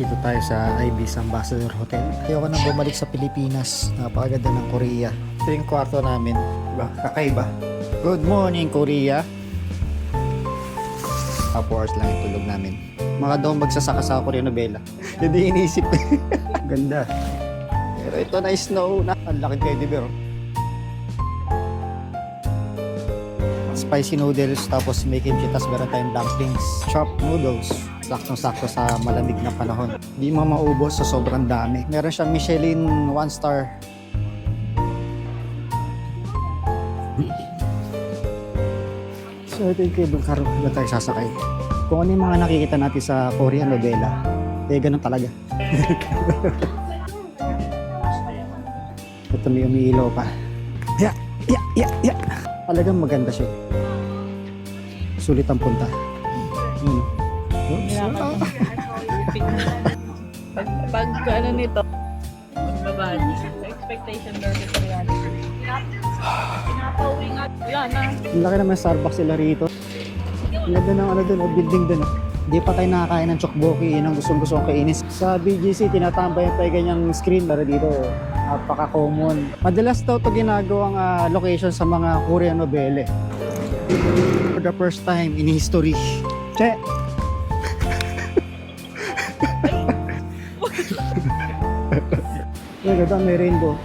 Dito tayo sa Ibis Ambassador Hotel. Ayoko nang bumalik sa Pilipinas. Napakaganda ng Korea. Ito yung kwarto namin. Diba? Kakaiba. Good morning, Korea. 4 hours lang yung tulog namin. Mga daw magsasaka sa Korea novela. Hindi iniisip. Ganda. Pero ito na snow na. Ang laki kayo, di ba? Spicy noodles, tapos may kimchi, tapos meron tayong dumplings. Chopped noodles. Saktong-sakto sa malamig na panahon. Hindi mo maubos sa sobrang dami. Meron siyang Michelin 1 star. So ito yung cable car na tayo sasakay. Kung ano yung mga nakikita natin sa Korean novela, eh ganun talaga. Ito may umiilaw pa. Ya. Talagang maganda siya. Sulit ang punta. Pag ano nito, magbabali. Expectation versus reality. Pinapauwi nga. Wala na. Ang laki naman Starbucks sila rito. Ang ganda ng ano dun, building dun. Hindi pa tayo nakakain ng chokboki, yun ang gustong-gusto kong kainis. Sa BGC, tinatambay tayo ganyang screen, pero dito, napaka-common. Madalas daw ito ginagawang location sa mga Korean novela. For the first time in history. Che! Yung ganda, may rainbow.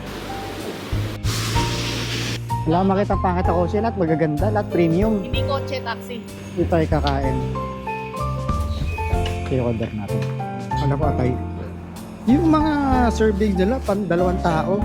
Wala makita pangit ako siya, lahat magaganda, lahat premium. Hindi kotse, taxi. Dito tayo kakain. Ito yung order natin. Ano pa tayo? Yung mga serving nila, pan 2 tao.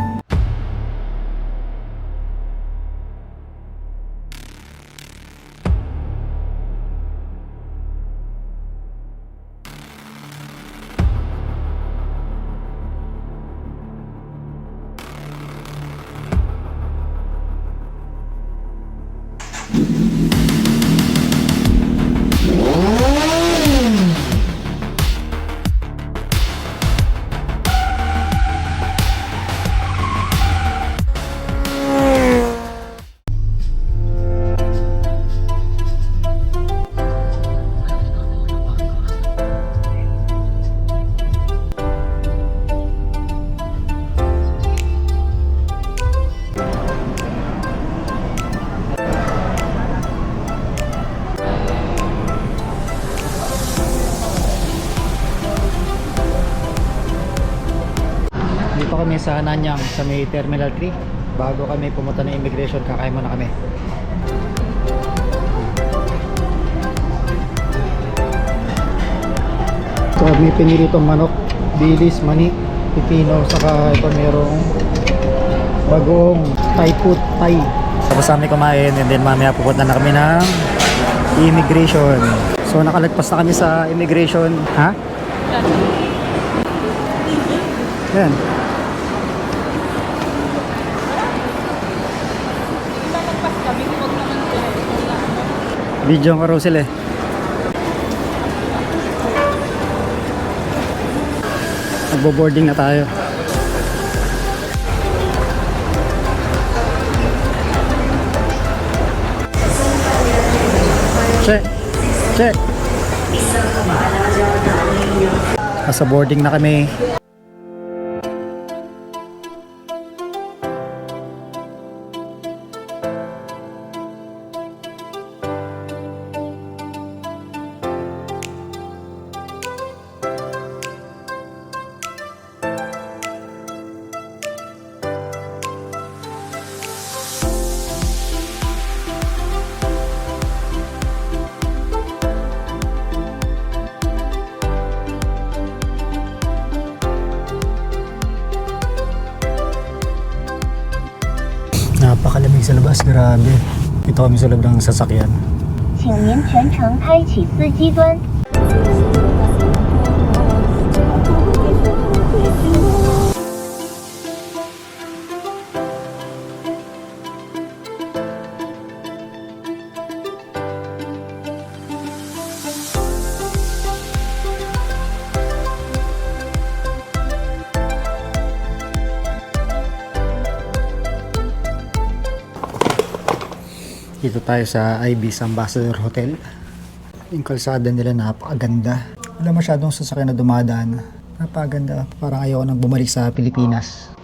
Dito kami sa Nanyang, sa may Terminal 3. Bago kami pumunta ng immigration, kakain muna kami. So may pinili itong manok, bilis, mani, pipino, saka ito merong bagoong Thai food, Thai. Tapos kami kumain and then mamaya pupunta na kami ng immigration. So nakalagpas na kami sa immigration. Ha? Yan. Lalagpas kami, huwag naman sila. Video ang carousel eh. Magbo-boarding na tayo. Check. Nasa boarding na kami. Napakalamig sa labas, grabe. Ito kami sa loob ng sasakyan. 请您全程开启司机端。 Dito tayo sa Ibis Ambassador Hotel. Yung kalsada nila napakaganda. Wala masyadong sasakyan na dumadaan. Napaganda. Parang ayoko nang bumalik sa Pilipinas.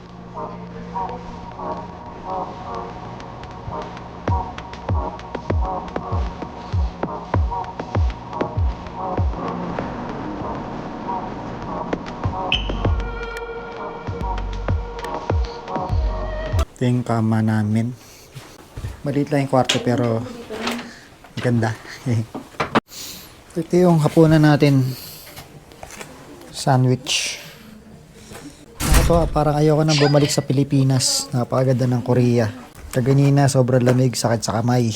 Ito yung kama namin. Maliit lang yung kwarto pero maganda. Ito yung hapunan natin. Sandwich. Nakatawa, parang ayoko nang bumalik sa Pilipinas. Napakaganda ng Korea. Kaganina, sobrang lamig, sakit sa kamay.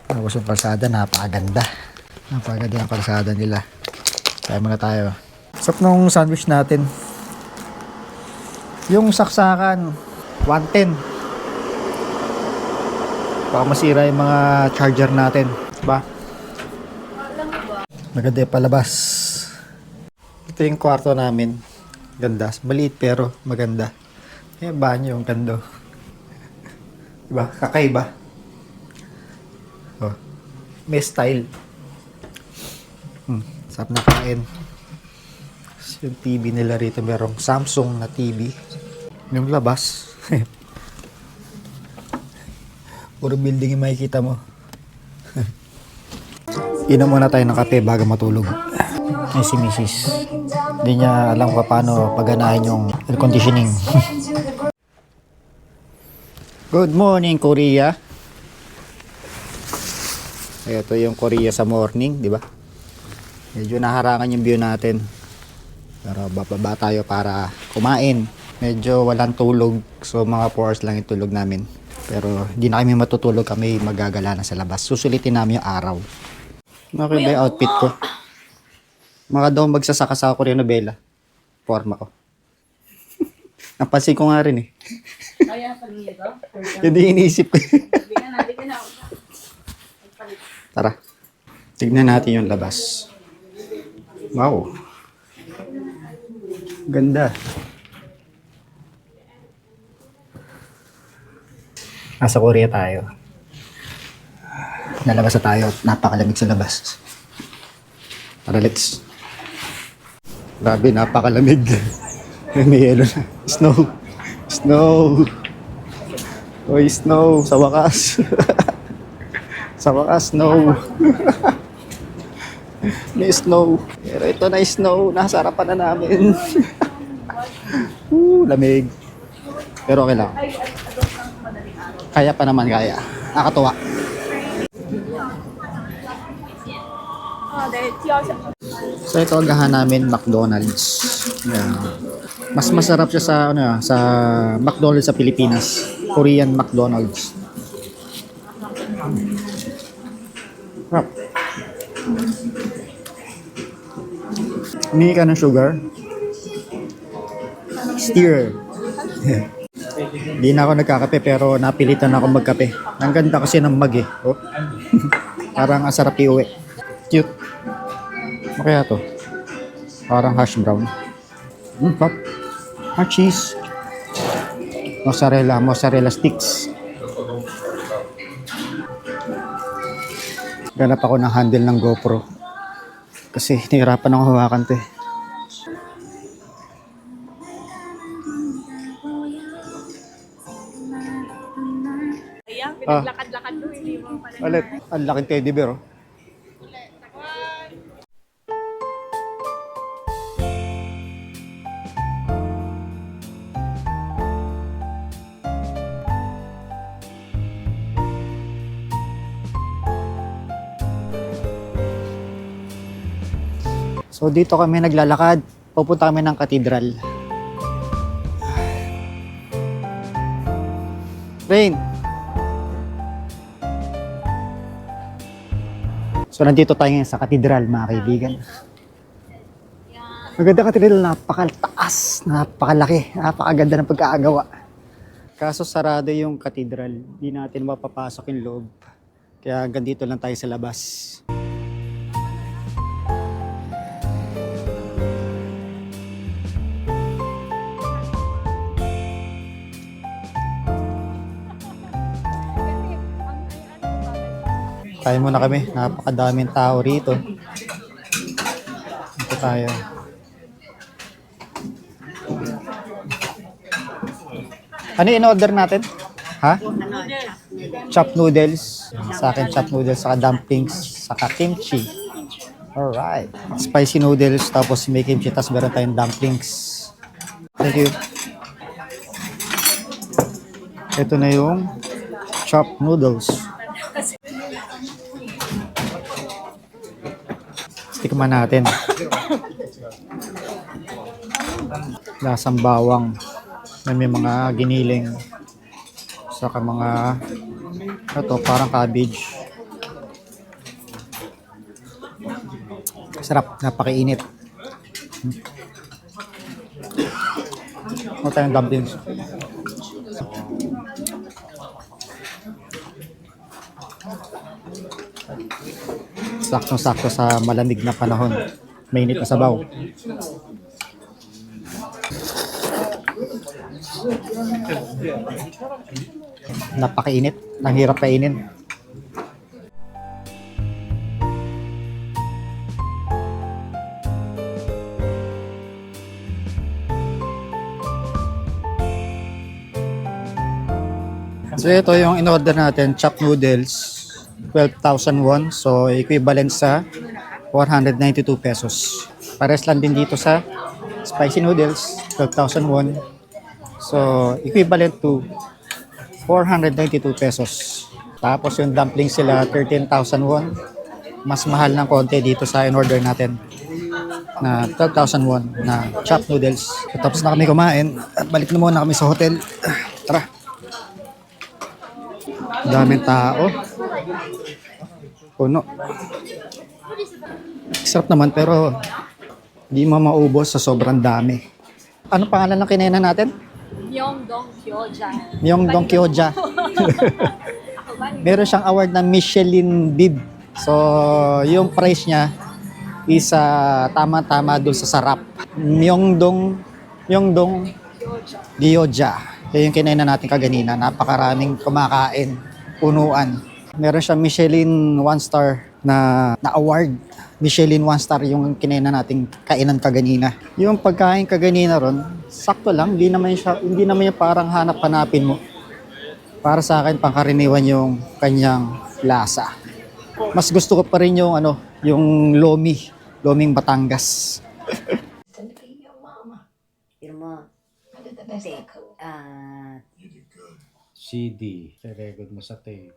Tapos yung kalsada, napakaganda. Napakaganda ng kalsada nila. Kaya muna tayo. Sarap nung sandwich natin. Yung saksakan, 110. Baka masira yung mga charger natin. Diba? Maganda yung palabas. Ito yung kwarto namin. Ganda. Maliit pero maganda. Yung banyo yung kando. Diba? Kakaiba. Oh. May style. Sarap na kain. Yung TV nila rito merong Samsung na TV. Yung labas. Puro building yung makikita mo. Inom muna tayo ng kape bago matulog. Ay si Mrs. Hindi niya alam kung paano paganahin yung air conditioning. Good morning, Korea. Ito yung Korea sa morning, di ba? Medyo naharangan yung view natin. Pero bababa tayo para kumain. Medyo walang tulog. So mga 4 hours lang yung tulog namin. Pero hindi na kami matutulog, kami magagala na sa labas. Susulitin namin yung araw. Okay ba yung outfit ko? Mga daw magsasaka sa Korean novela. Forma ko. Napansin ko nga rin eh. Kaya pag nito, Hindi iniisip ko. natin na. Tara. Tignan natin yung labas. Wow. Ganda. Nasa Korea tayo. Nalabas na tayo. Napakalamig sa labas. Tara, let's. Grabe, napakalamig. May yelo na. Snow. Snow. Oy, snow. Sa wakas. Sa wakas, snow. May snow. Pero ito na snow. Nasa harapan na namin. Lamig. Pero okay lang. Kaya pa naman, kaya. Nakakatuwa. So ito agahan namin McDonald's. Yeah. Mas masarap siya sa sa McDonald's sa Pilipinas. Korean McDonald's. Sarap. Humingi ka ng sugar. Steer. Hindi na ako nagkakape pero napilitan ako magkape. Ang ganda kasi ng mug eh. Oh. Parang ang sarap iuwi. Cute. Ano kaya to? Parang hash brown. Pop. Cheese. Mozzarella sticks. Ganap ako ng handle ng GoPro. Kasi nahirapan ako hawakan to eh. Ayan, pinaglakad-lakad doon, hindi mo pala. Ulit. Ang laking teddy bear oh. So dito kami naglalakad. Pupunta kami ng katedral. Rain. So nandito tayo ngayon sa katedral mga kaibigan. Maganda katedral, napakataas, napakalaki, napakaganda ng pagkakagawa. Kaso sarado yung katedral, hindi natin mapapasok yung loob. Kaya hanggang dito lang tayo sa labas. Tayo muna kami, napakadaming tao rito. Dito tayo. Ano in-order natin? Ha? Chop noodles. Sa akin, chop noodles, saka dumplings, saka kimchi. Alright. Spicy noodles, tapos may kimchi, tapos meron tayong dumplings. Thank you. Ito na yung chop noodles. Tikman natin. Lasang bawang na may mga giniling. Saka mga ito, parang cabbage. Sarap, napakainit. Ano tayong dumplings? Sakto-sakto sa malamig na panahon. Mainit na sabaw. Napakainit. Ang hirap kainin. So ito yung in-order natin, chop noodles, 12,000 won. So equivalent sa 492 pesos. Pares lang din dito sa spicy noodles, 12,000 won. So equivalent to 492 pesos. Tapos yung dumplings sila, 13,000 won. Mas mahal ng konti dito sa in-order natin na 12,000 won na chop noodles. So, tapos na kami kumain at balik na muna kami sa hotel. Tara! Daming tao. Puno. Sarap naman pero di mo maubos sa sobrang dami. Ano pangalan ng kinainan natin? Myeongdong Gyoza. Myeongdong Gyoza. Meron siyang award na Michelin Bib. So, yung price niya is tama-tama dun sa sarap. Myeongdong Gyoza. Yung kinainan natin kaganina. Napakaraming kumakain. Punuan. Meron siyang Michelin 1-star na award. Michelin 1-star yung kinainan nating kainan kaganina. Yung pagkain kaganina ron, sakto lang, hindi naman yung parang hanap-hanapin mo. Para sa akin, pangkaraniwan yung kanyang lasa. Mas gusto ko pa rin yung yung loming Batangas. Irma, CD. Very good mo sa tape.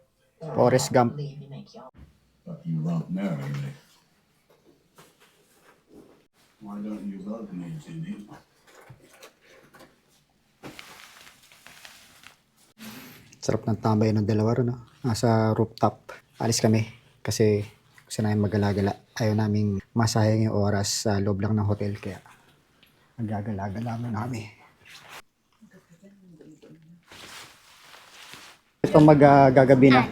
Forrest Gump. You love Mary. Why don't you love me, Ginny? Sarap ng tambay ng dalawa ron, no? Nasa rooftop. Alis kami kasi gusto namin magala-gala. Ayaw naming masayang yung oras sa loob lang ng hotel kaya magagala-gala naman kami. Ito gagabi na.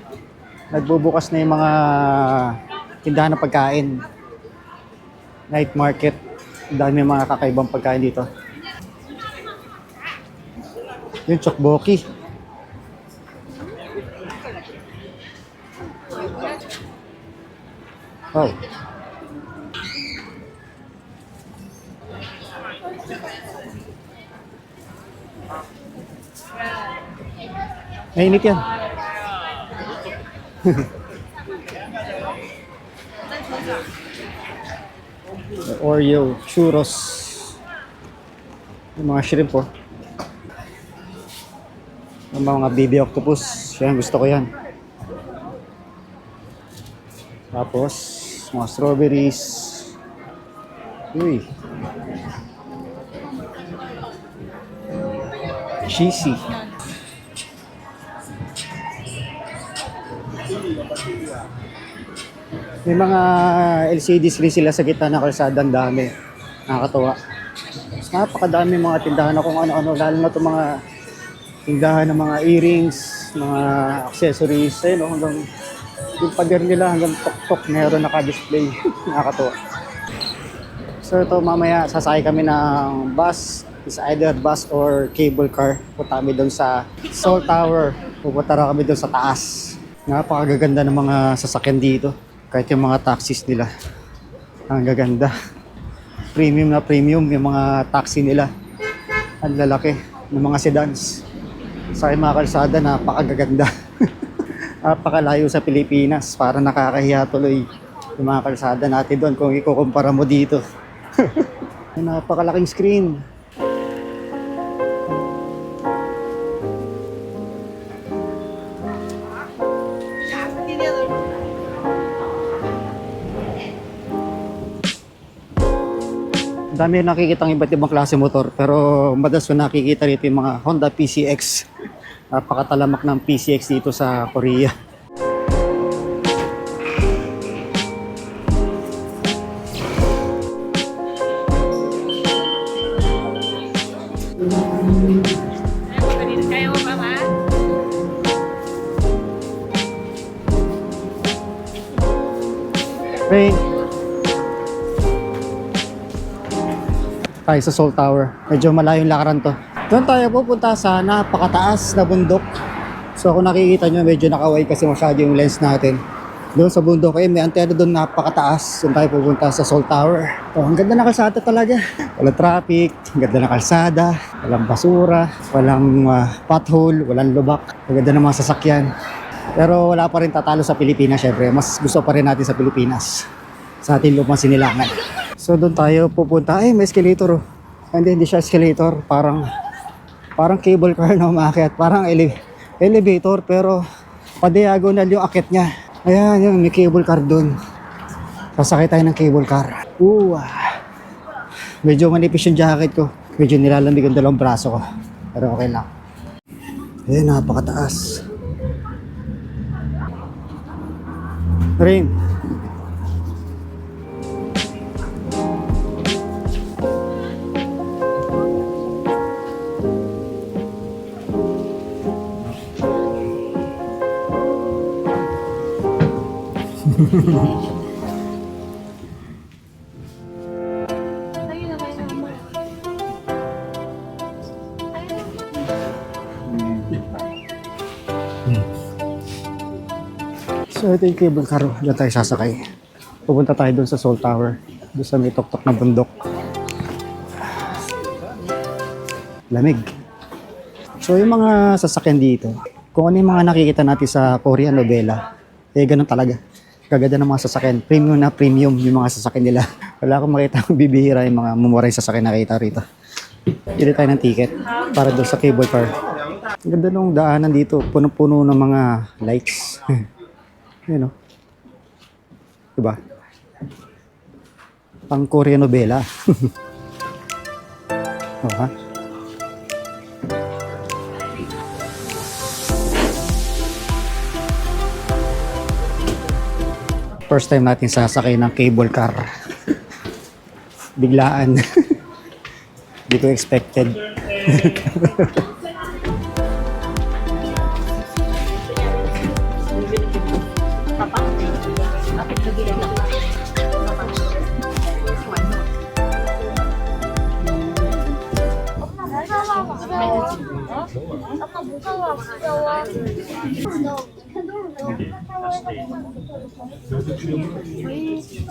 Nagbubukas na yung mga tindahan ng pagkain. Night market. Ang dami mga kakaibang pagkain dito. Yung tteokbokki. Wow. Mainit yan. Oreo, churros. Yung mga shrimp po. Yung mga baby octopus. Yan, gusto ko yan. Tapos, mga strawberries. Uy. Cheesy. May mga LCDs rin sila sa gitna ng kalsada, ang dami. Nakakatuwa. Mas napakadami mga tindahan na kung ano-ano, lalo na itong mga tindahan ng mga earrings, mga accessories, ayun, no, hanggang yung pader nila hanggang tok-tok meron naka-display. Nakakatuwa. So ito mamaya sasakay kami ng bus, is either bus or cable car. Punta kami doon sa Seoul Tower. Pupunta rin kami doon sa taas. Napakagaganda ng mga sasakyan dito. Kahit yung mga taxis nila. Ang gaganda. Premium na premium yung mga taxi nila. Ang lalaki ng mga sedans. Sa aking mga kalsada, napakagaganda. Napakalayo sa Pilipinas. Para nakakahiya tuloy yung mga kalsada natin doon kung ikukumpara mo dito. Napakalaking screen. Ang dami nakikitang iba't ibang klase motor, pero madalas ko nakikita rito yung mga Honda PCX. Napakatalamak ng PCX dito sa Korea. Kaya mo ba, ma? Rain. Tayo sa Seoul Tower. Medyo malayong lakaran to. Doon tayo pupunta sa napakataas na bundok. So kung nakikita nyo, medyo nakaway kasi masyado yung lens natin. Doon sa bundok may antena doon napakataas. Doon tayo pupunta sa Seoul Tower. Oh, ang ganda na kalsada talaga. Walang traffic, ang ganda na kalsada, walang basura, walang pothole, walang lubak. Ang ganda ng mga sasakyan. Pero wala pa rin tatalo sa Pilipinas syempre. Mas gusto pa rin natin sa Pilipinas. Sa ating lumang sinilangan. So doon tayo pupunta. Ay, may escalator oh. Hindi siya escalator. Parang cable car na umakyat. Parang elevator pero pa-diagonal yung akit niya. Ayan, yun, may cable car doon. Sasakay tayo ng cable car. Medyo manipis yung jacket ko. Medyo nilalamig ang dalawang braso ko. Pero okay lang. Ayan, napakataas. Rain. So ito yung cable car, diyan tayo sasakay. Pupunta tayo doon sa Seoul Tower, doon sa may tuktok na bundok. Lamig. So yung mga sasakyan dito, kung ano yung mga nakikita natin sa Korean novela, ganun talaga. Kaganda ng mga sasakyan, premium na premium yung mga sasakyan nila. Wala akong makita ang bibihira yung mga mumuray sasakyan na nakita rito. Pili tayo ng ticket para doon sa cable car. Ang ganda nung daanan dito, puno-puno ng mga lights. Ayan o. Diba? Pang Korean novela. Ha? First time natin sasakay ng cable car. Biglaan. Hindi ko expected.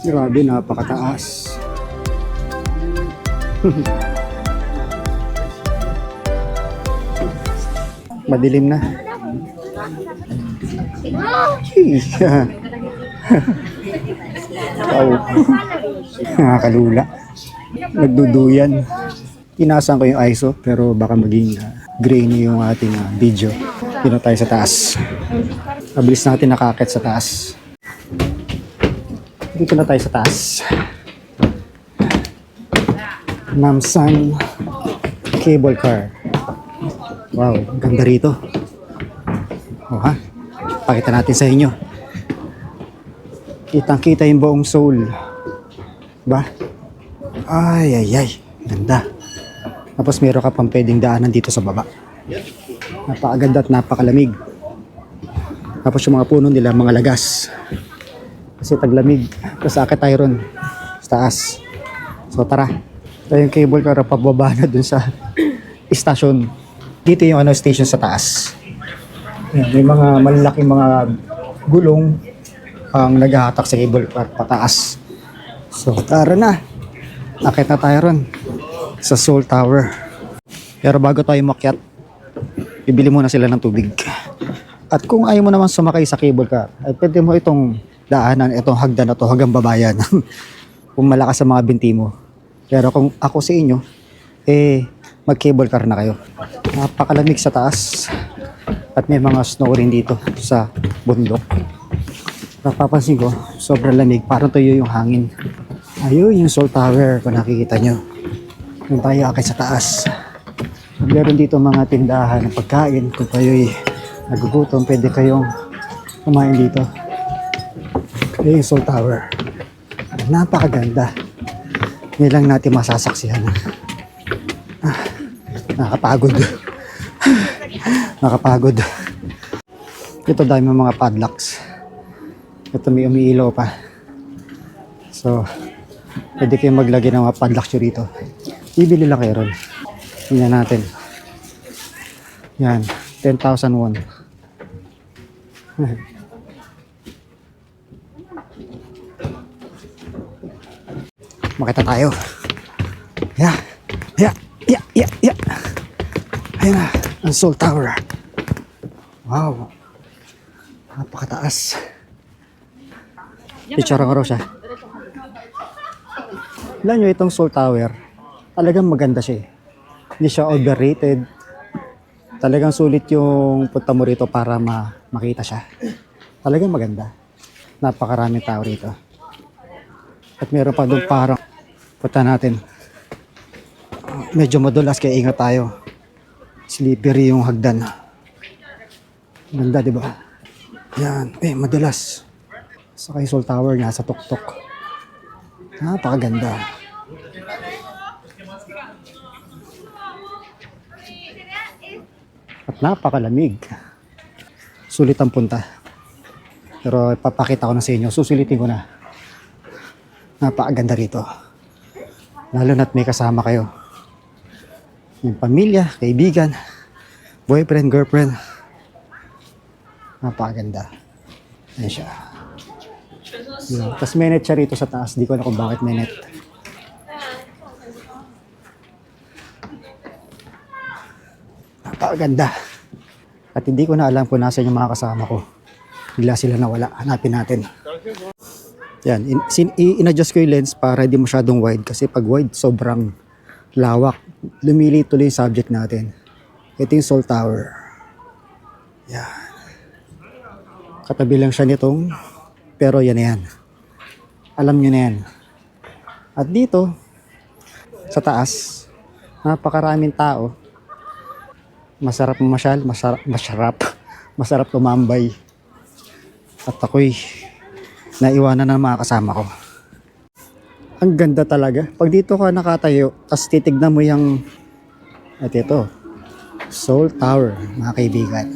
Grabe, napakataas. Madilim na. Nakakalula. Nagduduyan. Tinasan ko yung ISO pero baka maging grainy yung ating video. Dito tayo sa taas. Mabilis natin nakakit sa taas. Dito na tayo sa taas. Namsan cable car. Wow, ganda rito. Oh ha? Pakita natin sa inyo. Kitang-kita yung buong Seoul. Ba? Ay, ay, ay. Ganda. Tapos meron ka pang pwedeng daanan dito sa baba. Napakaganda at napakalamig. Tapos yung mga puno nila, mga lagas. Kasi taglamig. Tapos akit tayo ron sa taas. So tara. Ito yung cable car pababa na dun sa istasyon. Dito yung station sa taas. Yan, may mga malalaking mga gulong ang naghahatak sa cable car pataas. So tara na. Akit na tayo ron sa Seoul Tower. Pero bago tayo makyat, bibili muna sila ng tubig. At kung ayaw mo naman sumakay sa cable car, ay pwede mo itong daanan, itong hagdan na to hanggang babayan. Kung malakas sa mga binti mo. Pero kung ako sa inyo, mag cable car na kayo. Napakalamig sa taas. At may mga snow rin dito sa bundok. Napapansin ko, sobrang lamig, parang tuyo yung hangin. Ayun yung Seoul Tower, kung nakikita nyo. Yung tayo akit sa taas. Meron dito mga tindahan ng pagkain. Kung kayo'y nagugutom, pwede kayong kumain dito. Ayun yung Seoul Tower. Napakaganda. Hindi lang natin masasaksihan. Nakapagod. Nakapagod. Ito dahil may mga padlocks. Ito may umiilaw pa. So, pwede kayong maglagay ng mga padlocks rito. Bibili lang kayo ron. Tingnan natin. Yan, 10,000 won. Makita tayo. Yeah. Ayan na, ang Seoul Tower. Wow. Napakataas. Picture ko raw siya. Alam nyo, itong Seoul Tower, talagang maganda siya. Hindi siya overrated. Talagang sulit yung punta mo rito para makita siya. Talagang maganda. Napakaraming tao rito. At meron pa doon parang punta natin. Medyo madulas kaya ingat tayo. Slippery yung hagdan. Ganda, di ba? Yan. Madulas. Saka yung Seoul Tower nasa tuktok. Napakaganda. At napakalamig. Sulit ang punta. Pero ipapakita ko na sa inyo. Susulitin ko na. Napakaganda rito. Lalo na't may kasama kayo. Yung pamilya, kaibigan, boyfriend, girlfriend. Napakaganda. Ayan siya. Yun. Tapos may net siya rito sa taas. Di ko na kung bakit may net. Napakaganda. At hindi ko na alam kung nasa yung mga kasama ko. Bigla sila nawala. Hanapin natin. Yan. In-adjust ko yung lens para hindi masyadong wide. Kasi pag wide, sobrang lawak. Lumili tuloy yung subject natin. Ito yung Seoul Tower. Yan. Katabi lang siya nitong, pero yan na yan. Alam nyo na yan. At dito, sa taas, napakaraming tao. Masarap mamasyal, masarap tumambay. At ako'y naiwanan ng mga kasama ko. Ang ganda talaga. Pag dito ka nakatayo, tapos titignan mo yung, at ito, Seoul Tower, mga kaibigan.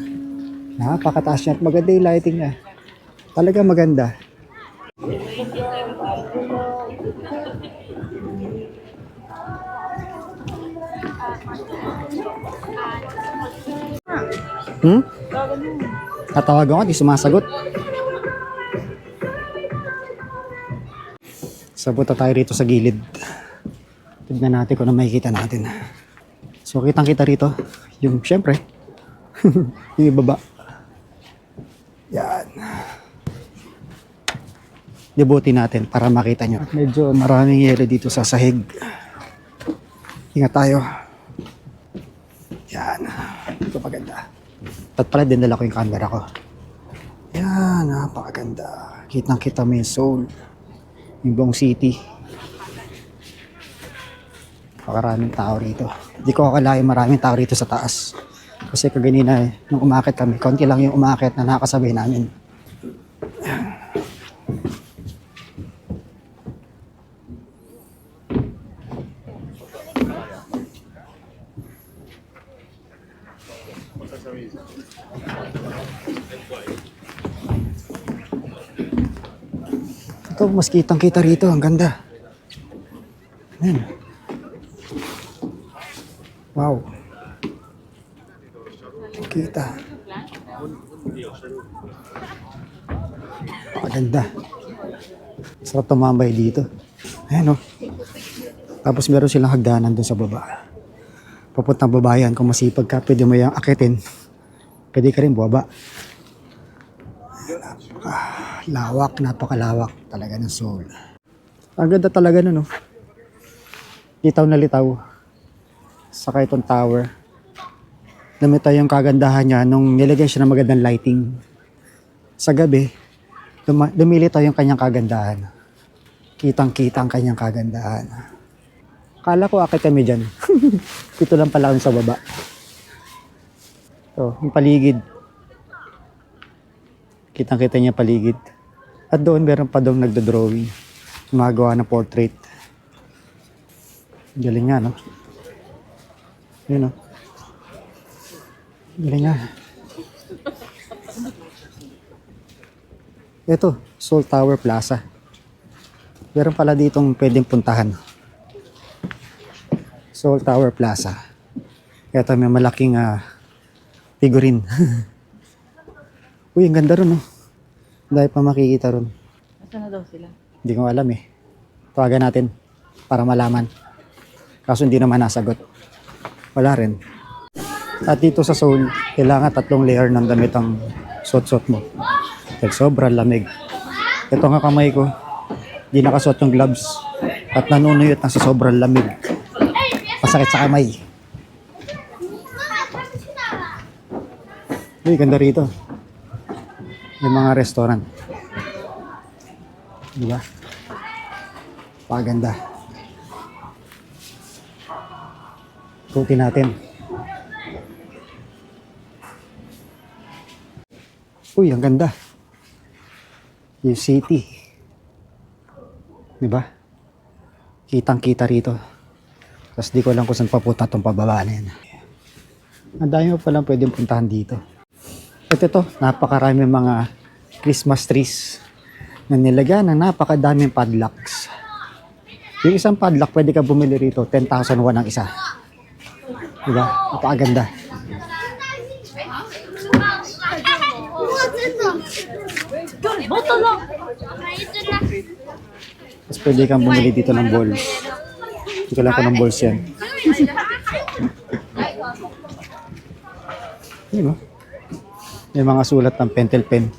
Napakataas niya at maganda yung lighting niya. Talaga maganda. Tatawag ako, di sumasagot. Sabuta tayo rito sa gilid. Tignan natin kung ano makikita natin. So kitang-kita rito, yung syempre, yung ibaba. Yan. Dibuti natin para makita nyo. Medyo maraming yelo dito sa sahig. Ingat tayo. Yan. Ito maganda. At pala din dala ko yung camera ko. Yan, napakaganda. Kitang-kita mo yung Seoul. Yung buong city. Napakaraming tao rito. Hindi ko akalain maraming tao rito sa taas. Kasi kaganina nung umakit kami, konti lang yung umakit na nakasabay namin. Ito, mas kitang-kita rito. Ang ganda. Ayan. Wow. Kita. Maganda. Sarap tumambay dito. Ayan o. Tapos meron silang hagdanan dun sa baba. papuntang babayan. Kung masipag ka, pwede mo yung akitin. Pwede ka rin bumaba. Lawak, napakalawak talaga ng Seoul. Ang ganda talaga nun, no? Litaw na litaw. Saka itong tower. Namita yung kagandahan niya nung nilagay siya ng magandang lighting. Sa gabi, lumilitaw yung kanyang kagandahan. Kitang-kita ang kanyang kagandahan. Kala ko akit kami dyan. Ito lang pala sa baba. So, yung paligid. Kitang-kita niya paligid. At doon meron pa doon nagdo-drawing. Gumagawa ng portrait. Galing nga, no? Yun, no? Galing nga. Ito, Seoul Tower Plaza. Meron pala ditong pwedeng puntahan. Seoul Tower Plaza. Ito may malaking figurine. Uy, ang ganda ron, no? Dahil pa makikita ron. Nasaan na daw sila? Hindi ko alam eh. Tawagan natin para malaman. Kaso hindi naman nasagot. Wala rin. At dito sa Seoul, kailangan 3 layer ng damit ang suot-suot mo. Dahil sobrang lamig. Ito nga kamay ko. Hindi nakasuot yung gloves. At nanunuyot na sa sobrang lamig. Masakit sa kamay. Uy, ganda rito. May mga restaurant. Diba? Paganda. Ikutin natin. Uy, ang ganda. Yung city. Diba? Kitang-kita rito. Tapos di ko alam kung saan papunta itong pababa na yan. Ang dami mo palang pwedeng puntahan dito. At ito, napakarami mga Christmas trees na nilagyan ng napakadaming padlocks. Yung isang padlock, pwede ka bumili rito. 10,000 won ang isa. Diba? Napakaganda. Tapos pwede kang bumili dito ng balls. Hindi ko lang kung ng balls yan. Diba? May mga sulat ng pentel pen.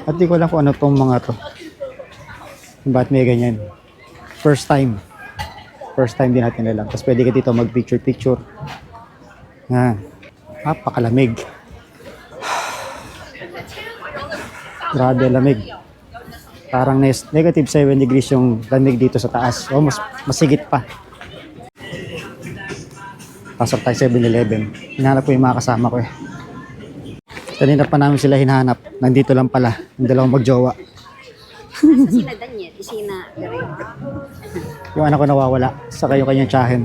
At di ko alam kung ano tong mga to. Ba't may ganyan? First time. First time din natin alam. Tapos pwede ka dito mag-picture-picture. Yan. Napakalamig. Grabe lamig. Parang negative 7 degrees yung lamig dito sa taas. O mas masigit pa. Pasok tayo 7-Eleven. Hinahanap ko yung mga kasama ko eh. Kanina pa namin sila hinahanap. Nandito lang pala. Yung dalawang magjowa. Sina Daniel, sina Direk. Yung anak ko nawawala. Saka yung kanyang tiyahin.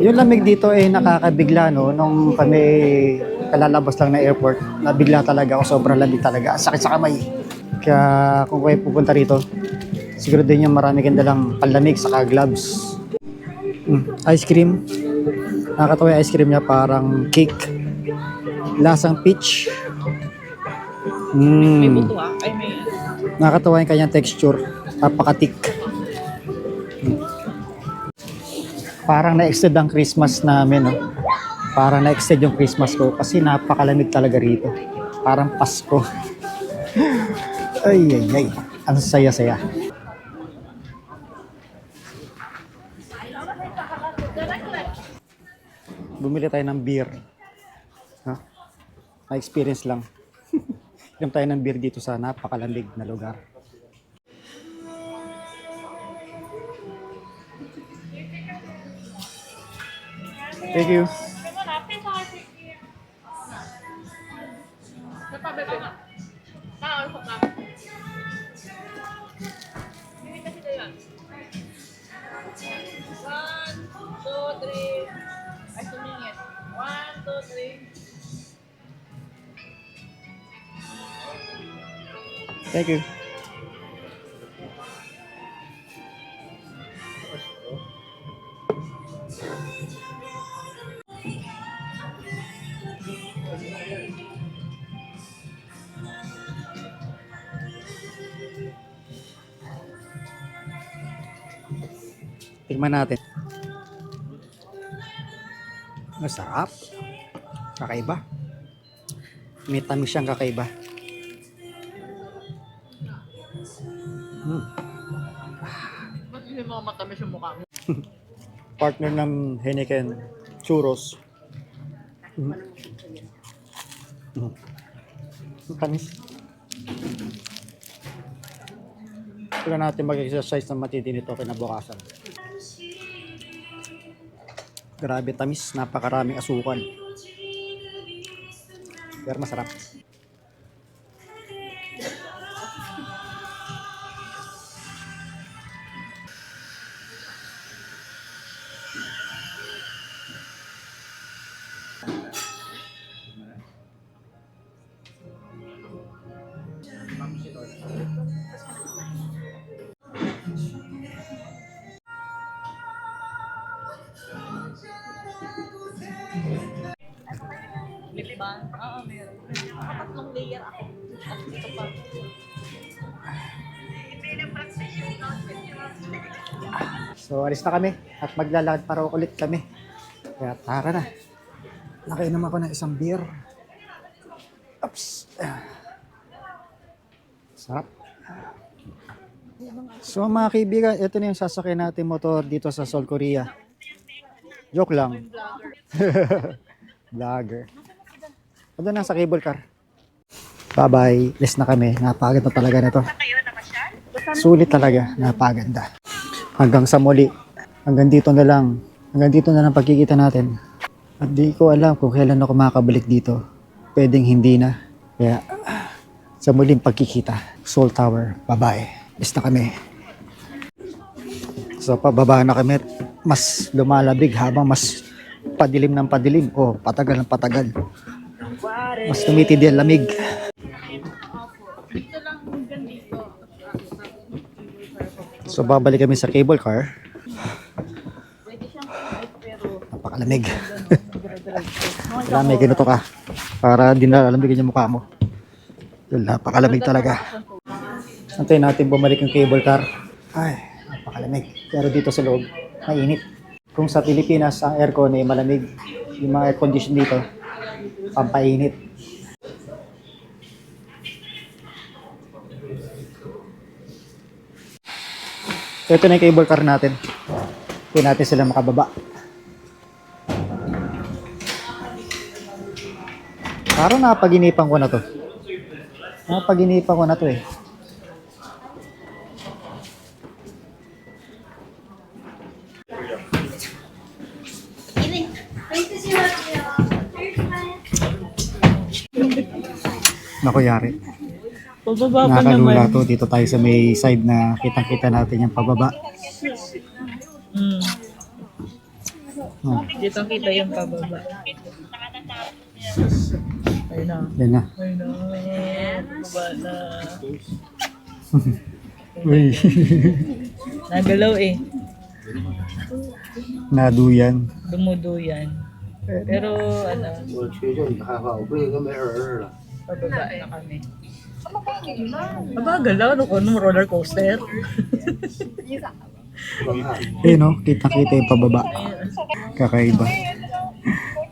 Yung lamig dito eh nakakabigla no. Nung kami kalalabas lang na airport, nabigla talaga ako. Sobrang lamig talaga. Sakit sa kamay. Kaya kung kayo pupunta rito, siguro din yung marami kang dalang panlamig saka gloves. Ice cream. Nakakatawa yung ice cream niya parang cake. Lasang peach. May buto Ay, may Nakakatawa yung kanyang texture. Napaka-thick. Parang na-extend ang Christmas namin. No? Parang na-extend yung Christmas ko kasi napakalamig talaga rito. Parang Pasko. Ay, ay, ay. Ang saya-saya. Bumili tayo ng beer. Ha? Na-experience lang. Inom tayo ng beer dito sa napakalamig na lugar. Thank you. Thank you. Tingnan natin. Masarap. Kakaiba. May tamis siyang kakaiba. Ba't hindi mo matamis yung mukha mo? Partner ng Heineken churros. Tamis. Kaya natin mag-exercise ng matindi nito kinabukasan. Grabe tamis, napakaraming asukal. Pero masarap. Lip balm? Oo, meron. Nakatatlong layer ako. At ito pa. So alis na kami at maglalakad para ulit kami. Kaya tara na. Nakainom ako ng isang beer. Oops. Sarap. So mga kaibigan, ito na yung sasakyan natin motor dito sa Seoul, Korea. Joke lang. Vlogger. Ando na sa cable car. Bye-bye. Alis na kami. Napagod na talaga na to. Sulit talaga. Napaganda. Hanggang sa muli. Hanggang dito na lang. Hanggang dito na lang pagkikita natin. At di ko alam kung kailan ako makakabalik dito. Pwedeng hindi na. Kaya sa muling pagkikita. Seoul Tower. Bye-bye. Alis na kami. So pababa na kami. Mas lumalabig habang mas padilim ng padilim. O patagal ng patagal. Mas tumitindi ang lamig. Dito lang hanggang dito. So babalik kami sa cable car. Pwede siyang kahit pero Napakalamig. Kailangan may ganito ka para di nalalamigin yung mukha mo. Yun, napakalamig talaga. Antayin natin bumalik yung cable car. Ay, napakalamig. Pero dito sa loob, mainit. Kung sa Pilipinas, ang aircon ay malamig. Yung mga air condition dito, pampainit. Ito na yung cable car natin. Hindi natin sila makababa. Parang napaginipan ko na to. Napaginipan ko na to eh. Naku, yari. pababa pa Nakalula naman. to. Dito tayo sa may side na kitang-kita natin yung pababa. Oh, Dito kita yung pababa. Ayun na. yan na. Ayun na. Pababa na. Uy. Nagalaw eh. Naduyan. Dumuduyan. Pero ano, pababa na kami. Aba, galaw. Ano, roller coaster? Eh no, kita-kita yung pababa. Kakaiba.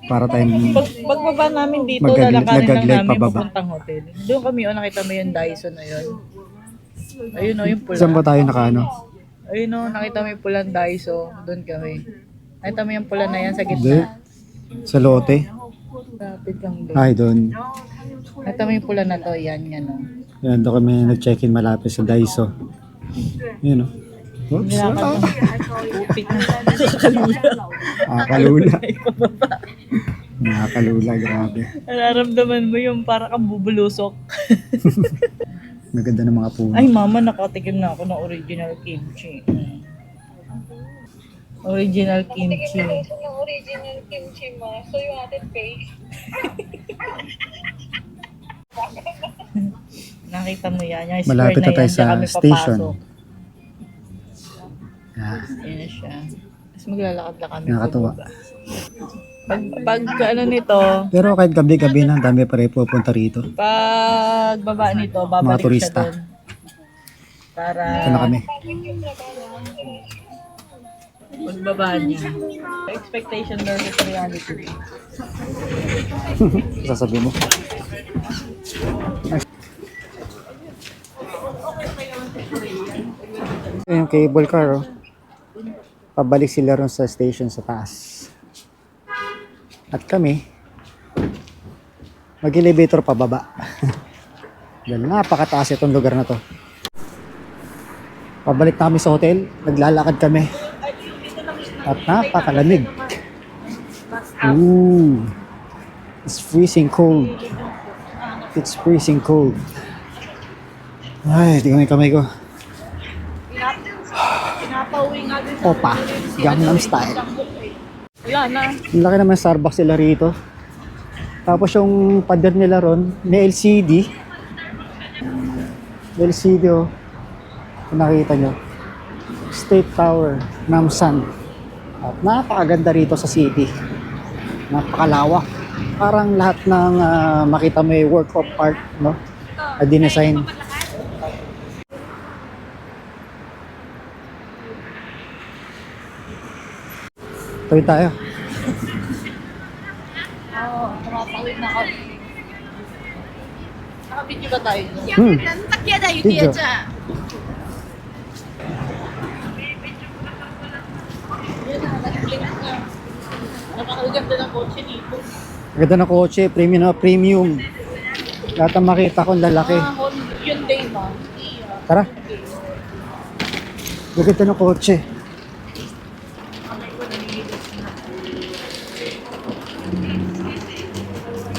Para tayong Pagbaba namin dito, Magaglit- lalakarin lang nagaglide namin pababa. papuntang hotel. Doon kami, nakita mo yung Dyson na yun. Ayun yung pula. saan ba tayo nakaano? Ayun nakita mo yung pulang Dyson. Doon kami. Nakita mo yung pula na yan sa Hindi. gitna. Sa lote. Lapit lang doon. Ay, doon. Nakita mo yung pula na to, yan. Yan, doon kami nag-check-in malapit sa Daiso. Yan o. Oops. Upit na. Nakakalula. Nakakalula. Nakakalula, grabe. Nararamdaman mo yung para kang bubulusok. Maganda ng mga puno. Ay mama, nakatikim na ako ng original kimchi. Original kimchi. Yung original kimchi mo. So yung ating face. Nakita mo yan. Yung square Malapit na na tayo yan, sa dyan kami station. papasok. Ah, Yan na siya. Tapos maglalakad lang kami. Nakakatuwa. pababa. Pag ano nito, pero kahit gabi-gabi na, dami pa rin pupunta rito. pag baba nito, babalik turista. siya doon. Para Ito na kami. Pagbaba niya. Expectation versus reality. Sasabihin mo. Yung cable car, oh. Pabalik sila ron sa station sa taas. At kami, mag-elevator pababa. Dahil napakataas itong lugar na to. Pabalik na kami sa hotel, naglalakad kami. At napakalamig. Ooh. It's freezing cold. It's freezing cold. Ay, tingnan mo yung kamay ko. Pinapauwi nga din Opa, Gangnam Style. Wala na. Ang laki naman Starbucks nila rito. Tapos yung pader nila ron, may LCD. LCD, oh. Kung nakita nyo. State Tower, Namsan. At napakaganda rito sa city. Napakalawak. Parang lahat ng makita may work of art, no? Na dinesign. Tuloy tayo. Oo, tumapawid na kami. Nakabidyo ba tayo? Video. Napakaganda ng kotse dito. Ganda ng kotse, premium na premium. Lahat ang makita ko, ang lalaki. Hyundai ba? Tara. Ganda ng kotse.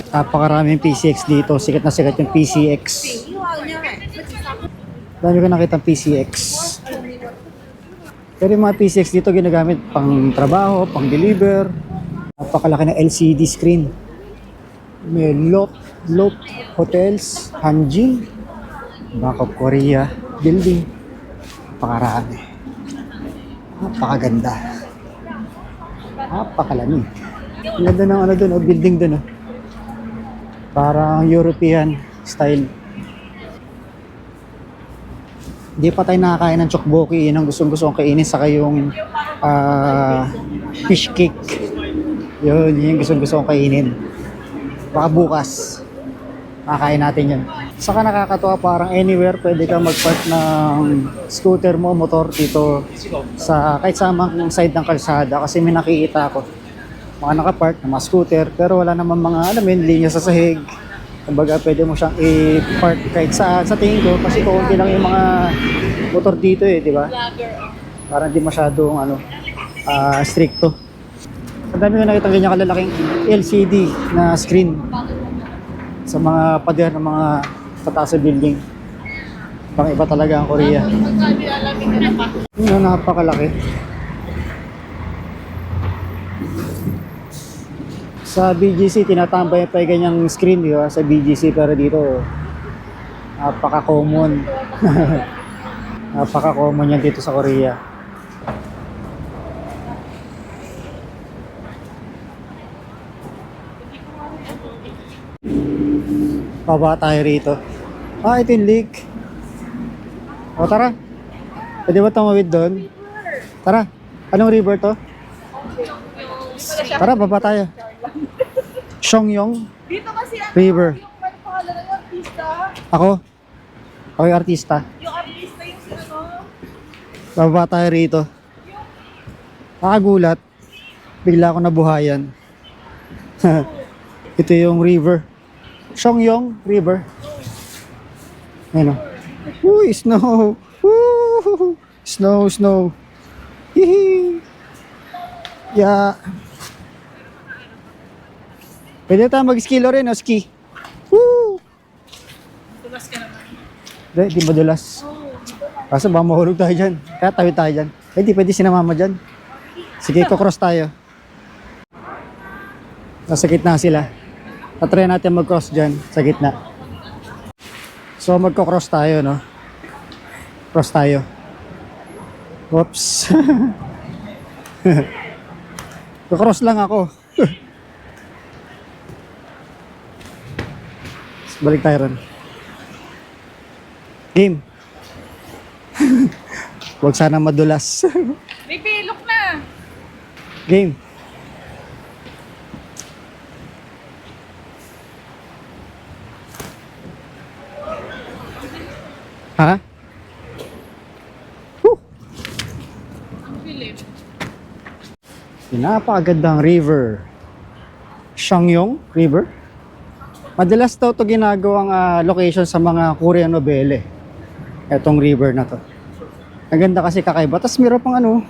Napakaraming PCX dito. Sikat na sikat yung PCX. Dami ko nakita PCX. Pero yung mga PCX dito ginagamit pang trabaho, pang deliver. Napakalaki na LCD screen. May Lot Hotels, Hanjin, Bank of Korea building. Napakarami. Napakaganda. Napakalamig. Ang ganda ng ano dun, building dun. Parang European style. Hindi pa tayo nakakain ng tteokbokki. Yun ang gustong-gusto kong kainin. Saka yung fish cake. Yun yung gustong-gusto kong kainin. Baka bukas. Makakain natin yun. Saka nakakatuwa, parang anywhere pwede ka mag-park ng scooter mo, motor dito sa kahit sa mga side ng kalsada. Kasi may nakikita ako mga nakapark na mga scooter, pero wala naman mga alamin, linya sa sahig. Kumbaga pwede mo siyang i-park kahit saan sa tingin ko, kasi kukunti lang yung mga motor dito eh, di ba? Parang di masyadong stricto. Ang dami ko nakita ganyan kalalaking LCD na screen sa mga pader ng mga pataas sa building. Pang iba talaga ang Korea. Yun, napakalaki. Sa BGC, tinatambay pa yung ganyang screen, di ba? Sa BGC, pero dito, napaka-common. Napaka-common yan dito sa Korea. Baba tayo rito. Ito yung lake. O, tara. Pwede ba tumawid doon? Tara. Anong river to? Tara, baba tayo. Songyong Dito kasi River. yung pangalan ng artista. Ako? Ako yung artista. Yung artista yung sino. Baba tayo rito. Nakagulat. Bigla ako nabuhayan. Ito yung river. Songyong River. Ayun o. Uy, snow. Woo! Snow. Hihi. Yeah. Pwede tayo mag-ski rin o ski. Woo! Tulas ka naman. Di madulas. Kaso baka mahulog tayo dyan. Kaya tawid tayo dyan. Di pwede sinamama dyan. Sige, kukross tayo. Nasa gitna sila. Tatry natin mag-cross dyan sa gitna. So magko-cross tayo, no? Cross tayo. Oops. Kukross lang ako. Balik tayo ron. Game. Huwag sana madulas. May pilok na. Game. Ha? Woo! Napakagandang river. Shangyong River. Madalas daw ito ginagawang location sa mga Korean novela. Etong river na to. Ang ganda kasi kakaiba. Tapos meron pang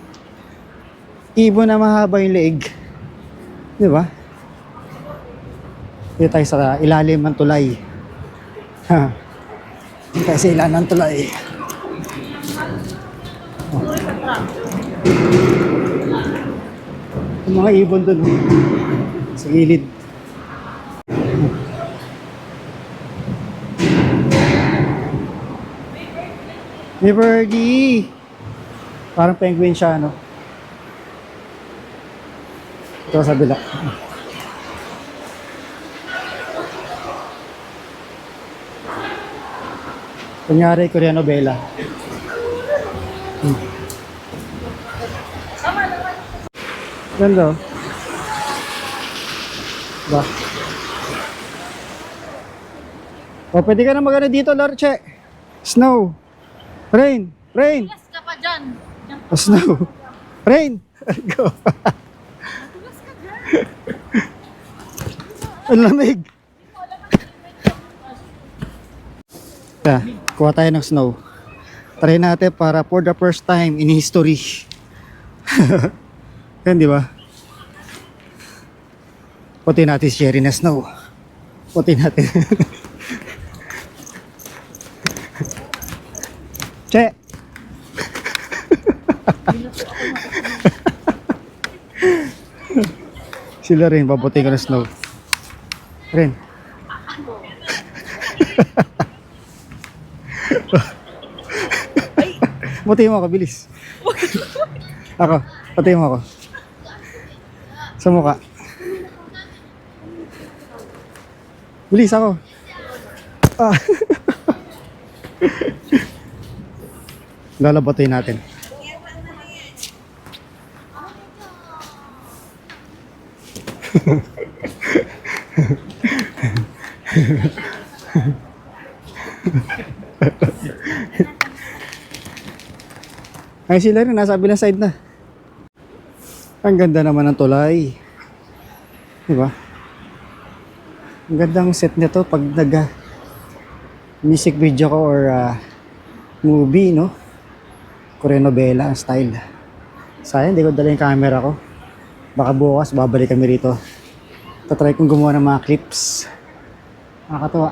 ibon na mahaba yung leeg. Di ba? Dito tayo sa ilalim ng tulay. Ha. Dito tayo sa ilalim ng tulay. Oh. Yung mga ibon dun. Sa gilid. Hey birdie! Parang penguin siya, no? Ito sa bila. Kunyari, Korean novela. Ganda, oh. Diba? O, pwede ka na magana dito, Lorche. Snow. Rain. Rain. Tulas ka pa dyan. O, snow. Rain. Go. Ang lamig. Kuha tayo ng snow. Try natin para for the first time in history. Yan, di ba? Puti natin si Sherry na snow. Puti natin. Che! Sila rin, paputi ko na snow. Rin. Puti mo ako, bilis. Ako, puti mo ako. Sa mukha. Bilis ako. Ah. Lalabotin natin. Ay sila rin, nasa kabilang side na. Ang ganda naman ng tulay. Diba? Ang gandang set nito pag music video ko or movie, no? Korean novela ang style. Sayang, hindi ko dala yung camera ko. Baka bukas, babalik kami rito. Tatry kong gumawa ng mga clips. Nakakatawa.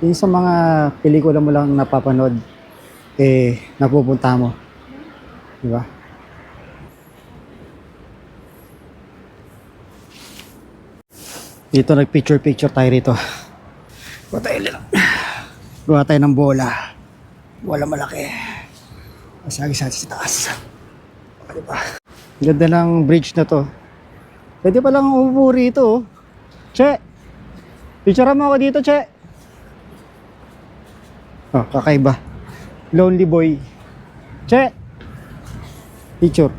Yung sa mga pelikula mo lang napapanood, napupunta mo. Diba? Dito nag-picture tayo rito. Gawa tayo ng bola. Bola malaki. Masagi sa taas. Diba? Ganda ng bridge na to. Pwede pa lang umupo rito, oh. Che! Picture mo ako dito, Che! Oh, kakaiba. Lonely boy. Che! Picture.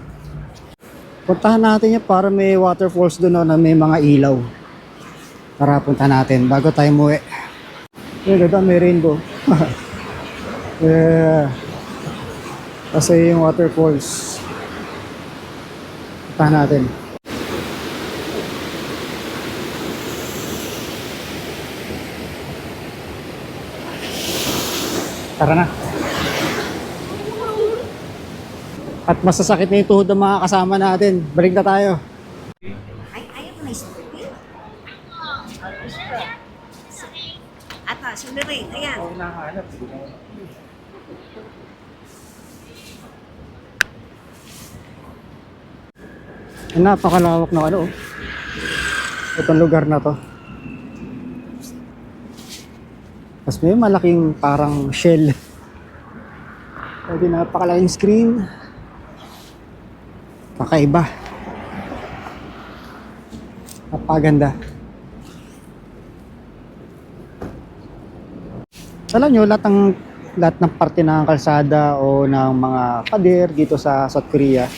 Puntahan natin yan para may waterfalls doon, oh, na may mga ilaw. Tara, punta natin bago tayo muwi. Ganda, may rainbow. Yeah. Kasi yung waterfalls. Puntahan natin. Tara na. At masasakit na yung tuhod ng mga kasama natin. Balik na tayo. Ay, ayaw ko na isipin. Ata, sila rin. Ayan. Ang napakalawak na ano, oh. Itong lugar na to. Tapos may malaking parang shell. Pwede napakalaking screen. Kakaiba. Napaganda. Alam nyo, lahat ng parte ng kalsada o ng mga pader dito sa South Korea,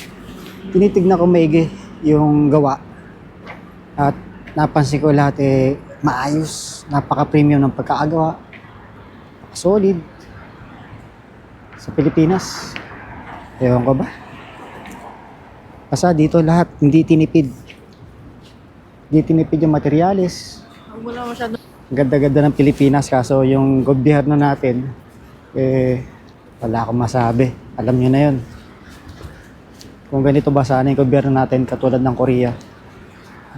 tinitignan ko maigi yung gawa. At napansin ko lahat maayos. Napaka-premium ng pagkakagawa. Solid. Sa Pilipinas. Ewan ko ba? Basta dito lahat, hindi tinipid. Hindi tinipid yung materyales. Wala masyado. Ganda-ganda ng Pilipinas, kaso yung gobyerno natin, wala akong masabi. Alam nyo na yun. Kung ganito ba sana yung gobyerno natin, katulad ng Korea,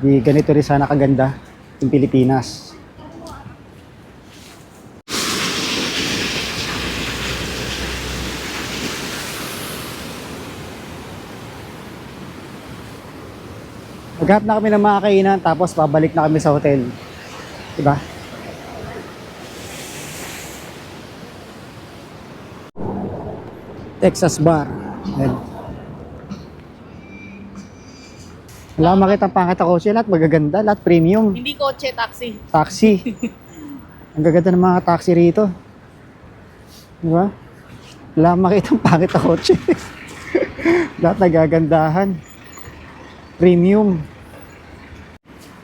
di ganito rin sana kaganda yung Pilipinas. Maghanap na kami ng mga kainan, tapos babalik na kami sa hotel. Diba? Texas Bar. Ayan. Wala makita ang pangit ako siya. Lahat magaganda, lahat premium. Hindi kotse, taxi. Taxi. Ang gaganda ng mga taxi rito. Diba? Wala makita ang pangit ako siya. Lahat nagagandahan. Premium.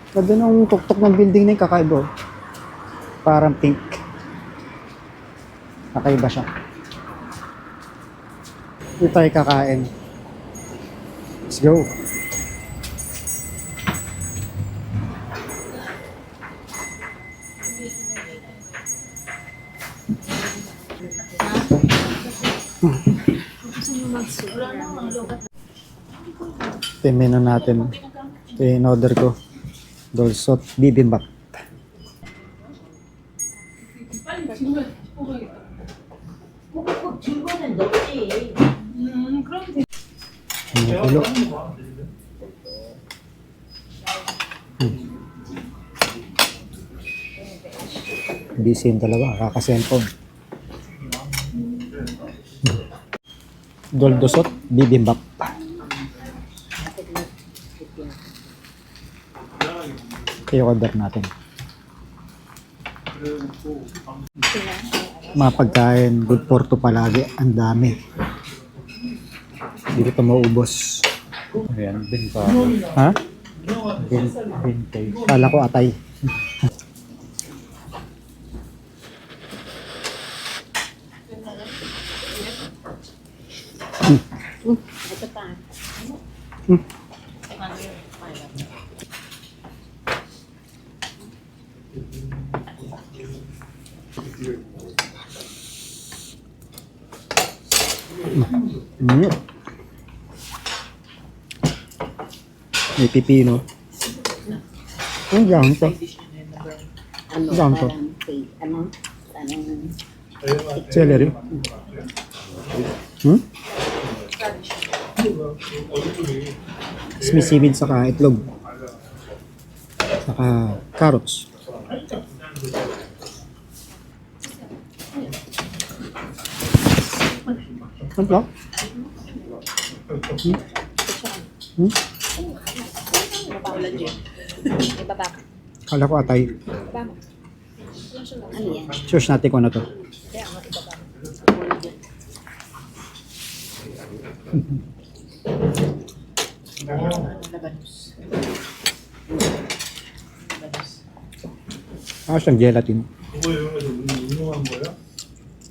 Ganda nung tuktok ng building na yung kakaiba. Parang pink. Kakaiba siya. Dito tayo kakain. Let's go. Ito yung menu natin. Ito yung in-order ko. Dolsot bibimbap. Ulo. Busy yung dalawa, kakasenpon. Doldosot bibimbap. Ito yung order natin. Mga pagkain, good for two palagi. Ang dami. Hindi ko maubos. Ayan, bin pa. Ha? Bin cake. Kala ko atay. May pipino. Ang dami to. Ang dami to. Celery. May seaweed saka itlog. Saka carrots. Ano to? Kala ko atay. Search natin kung ano to. Siyang gelatin.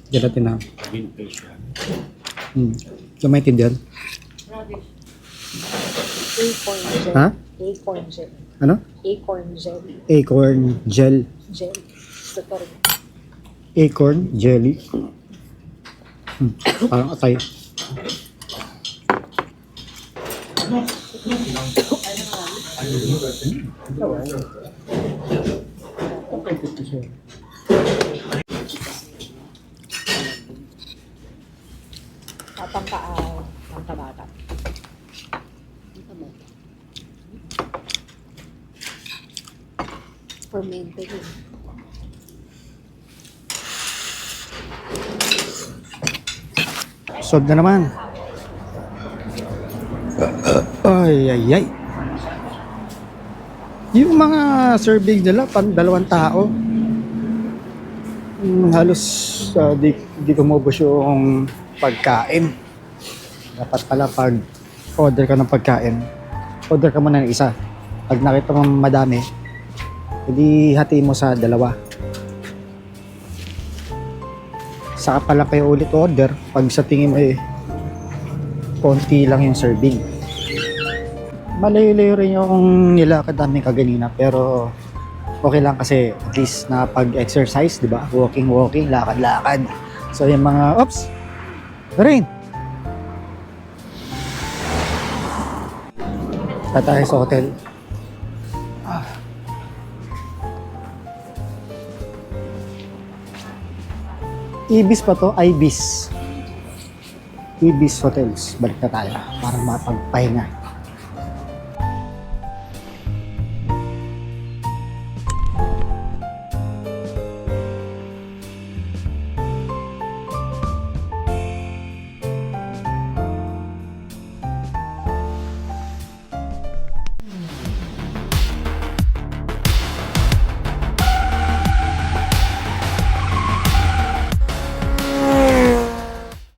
Gelatin na. Ito maintindihan. Acorn gel. Ha? Acorn gel. Ano? Acorn gel. Acorn gel. Gel. Ito rin. Acorn jelly. Parang atay. Pangkabata. Fermented. Solve na naman. Ay, ay, ay. Yung mga serving nila, pan 2 tao. Halos di kumubos yung pagkain. Dapat pala pag order ka ng pagkain, order ka muna ng isa. Pag nakita mo madami, edi hatiin mo sa dalawa. Saka pala kayo ulit order pag sa tingin mo konti lang yung serving. Malayo-layo rin yung nilakad namin kaganina, pero okay lang kasi at least napag-exercise, di ba? Walking, lakad-lakad. So yung mga, oops! Rain! Tayo sa hotel. Ibis pa to? Ibis. Ibis Hotels. Balik na tayo para mapagpahinga.